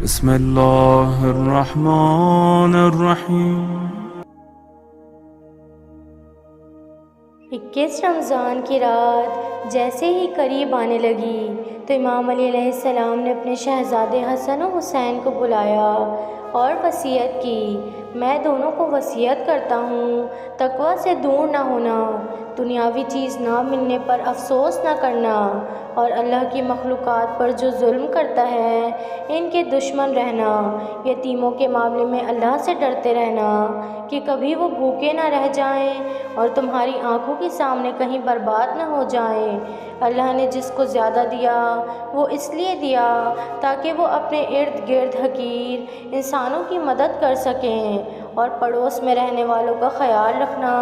بسم اللہ الرحمن الرحیم۔ 21 رمضان کی رات جیسے ہی قریب آنے لگی تو امام علی علیہ السلام نے اپنے شہزادے حسن و حسین کو بلایا اور وصیت کی، میں دونوں کو وصیت کرتا ہوں تقویٰ سے دور نہ ہونا، دنیاوی چیز نہ ملنے پر افسوس نہ کرنا، اور اللہ کی مخلوقات پر جو ظلم کرتا ہے ان کے دشمن رہنا، یتیموں کے معاملے میں اللہ سے ڈرتے رہنا کہ کبھی وہ بھوکے نہ رہ جائیں اور تمہاری آنکھوں کے سامنے کہیں برباد نہ ہو جائیں۔ اللہ نے جس کو زیادہ دیا وہ اس لیے دیا تاکہ وہ اپنے ارد گرد حقیر انسانوں کی مدد کر سکیں اور پڑوس میں رہنے والوں کا خیال رکھنا،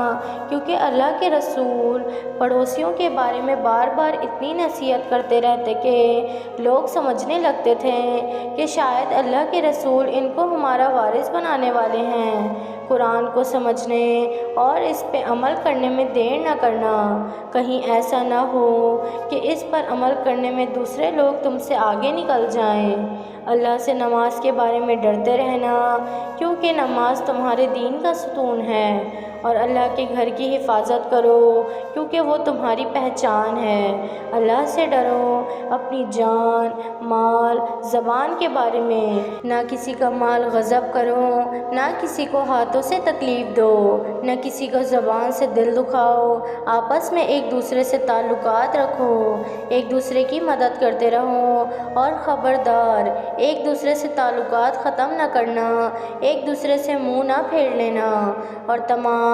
کیونکہ اللہ کے رسول پڑوسیوں کے بارے میں بار بار اتنی نصیحت کرتے رہتے کہ لوگ سمجھنے لگتے تھے کہ شاید اللہ کے رسول ان کو ہمارا وارث بنانے والے ہیں۔ قرآن کو سمجھنے اور اس پہ عمل کرنے میں دیر نہ کرنا، کہیں ایسا نہ ہو کہ اس پر عمل کرنے میں دوسرے لوگ تم سے آگے نکل جائیں۔ اللہ سے نماز کے بارے میں ڈرتے رہنا، کیونکہ نماز تمہارے دین کا ستون ہے، اور اللہ کے گھر کی حفاظت کرو کیونکہ وہ تمہاری پہچان ہے۔ اللہ سے ڈرو اپنی جان، مال، زبان کے بارے میں، نہ کسی کا مال غصب کرو، نہ کسی کو ہاتھوں سے تکلیف دو، نہ کسی کو زبان سے دل دکھاؤ، آپس میں ایک دوسرے سے تعلقات رکھو، ایک دوسرے کی مدد کرتے رہو، اور خبردار ایک دوسرے سے تعلقات ختم نہ کرنا، ایک دوسرے سے منہ نہ پھیر لینا، اور تمام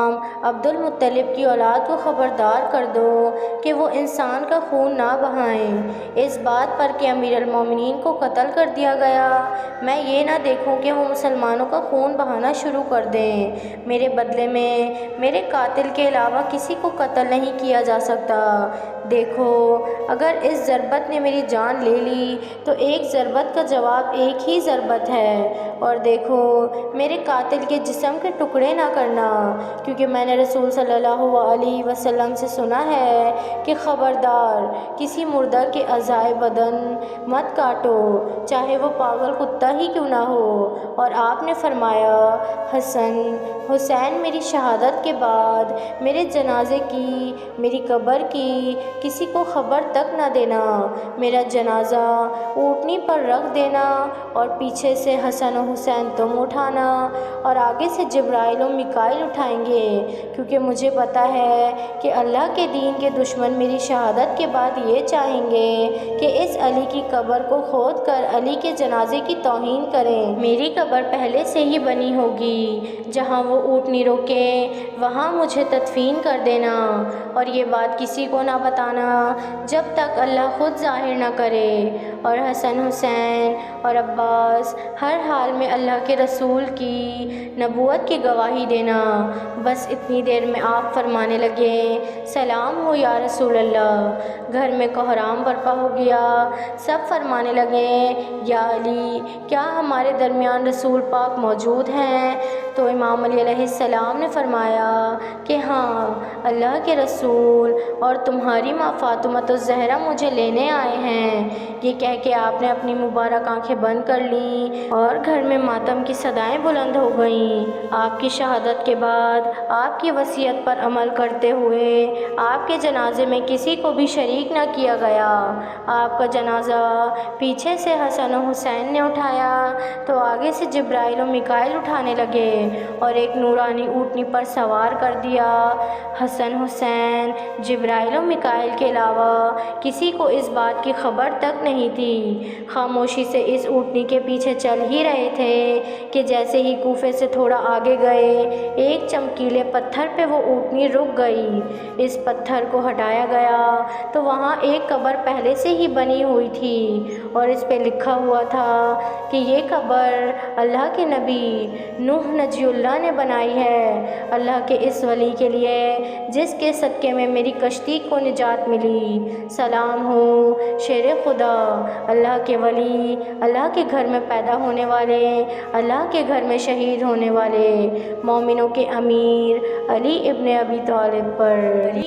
عبد المطلب کی اولاد کو خبردار کر دو کہ وہ انسان کا خون نہ بہائیں۔ اس بات پر کہ امیر المومنین کو قتل کر دیا گیا، میں یہ نہ دیکھوں کہ وہ مسلمانوں کا خون بہانا شروع کر دیں۔ میرے بدلے میں میرے قاتل کے علاوہ کسی کو قتل نہیں کیا جا سکتا۔ دیکھو اگر اس ضربت نے میری جان لے لی تو ایک ضربت کا جواب ایک ہی ضربت ہے، اور دیکھو میرے قاتل کے جسم کے ٹکڑے نہ کرنا، کیونکہ میں نے رسول صلی اللہ علیہ وسلم سے سنا ہے کہ خبردار کسی مردہ کے اعضائے بدن مت کاٹو، چاہے وہ پاگل کتا ہی کیوں نہ ہو۔ اور آپ نے فرمایا، حسن حسین میری شہادت کے بعد میرے جنازے کی، میری قبر کی کسی کو خبر تک نہ دینا، میرا جنازہ اونٹنی پر رکھ دینا، اور پیچھے سے حسن و حسین تم اٹھانا، اور آگے سے جبرائیل و میکائیل اٹھائیں گے، کیونکہ مجھے پتہ ہے کہ اللہ کے دین کے دشمن میری شہادت کے بعد یہ چاہیں گے کہ اس علی کی قبر کو کھود کر علی کے جنازے کی توہین کریں۔ میری قبر پہلے سے ہی بنی ہوگی، جہاں وہ اونٹنی روکے وہاں مجھے تدفین کر دینا، اور یہ بات کسی کو نہ بتانا جب تک اللہ خود ظاہر نہ کرے، اور حسن حسین اور عباس ہر حال میں اللہ کے رسول کی نبوت کی گواہی دینا۔ بس اتنی دیر میں آپ فرمانے لگے، سلام ہو یا رسول اللہ۔ گھر میں کوہرام برپا ہو گیا، سب فرمانے لگے، یا علی کیا ہمارے درمیان رسول پاک موجود ہیں؟ تو امام علی علیہ السلام نے فرمایا کہ ہاں، اللہ کے رسول اور تمہاری ماں فاطمۃ الزہرا مجھے لینے آئے ہیں۔ یہ کہہ کے آپ نے اپنی مبارک آنکھیں بند کر لیں اور گھر میں ماتم کی صدائیں بلند ہو گئیں۔ آپ کی شہادت کے بعد آپ کی وصیت پر عمل کرتے ہوئے آپ کے جنازے میں کسی کو بھی شریک نہ کیا گیا۔ آپ کا جنازہ پیچھے سے حسن و حسین نے اٹھایا تو آگے سے جبرائیل و میکائیل اٹھانے لگے اور ایک نورانی اونٹنی پر سوار کر دیا۔ حسن حسین، جبرائیل و میکائیل کے علاوہ کسی کو اس بات کی خبر تک نہیں تھی۔ خاموشی سے اس اونٹنی کے پیچھے چل ہی رہے تھے کہ جیسے ہی کوفے سے تھوڑا آگے گئے، ایک چمکیلے پتھر پہ وہ اونٹنی رک گئی۔ اس پتھر کو ہٹایا گیا تو وہاں ایک قبر پہلے سے ہی بنی ہوئی تھی اور اس پہ لکھا ہوا تھا کہ یہ قبر اللہ کے نبی نوح نجی اللہ نے بنائی ہے، اللہ کے اس ولی کے لیے جس کے صدقے میں میری کشتی کو نجات ملی۔ سلام ہو شیر خدا، اللہ کے ولی، اللہ کے گھر میں پیدا ہونے والے، اللہ کے گھر میں شہید ہونے والے مومنوں کے امیر علی ابن ابی طالب پر۔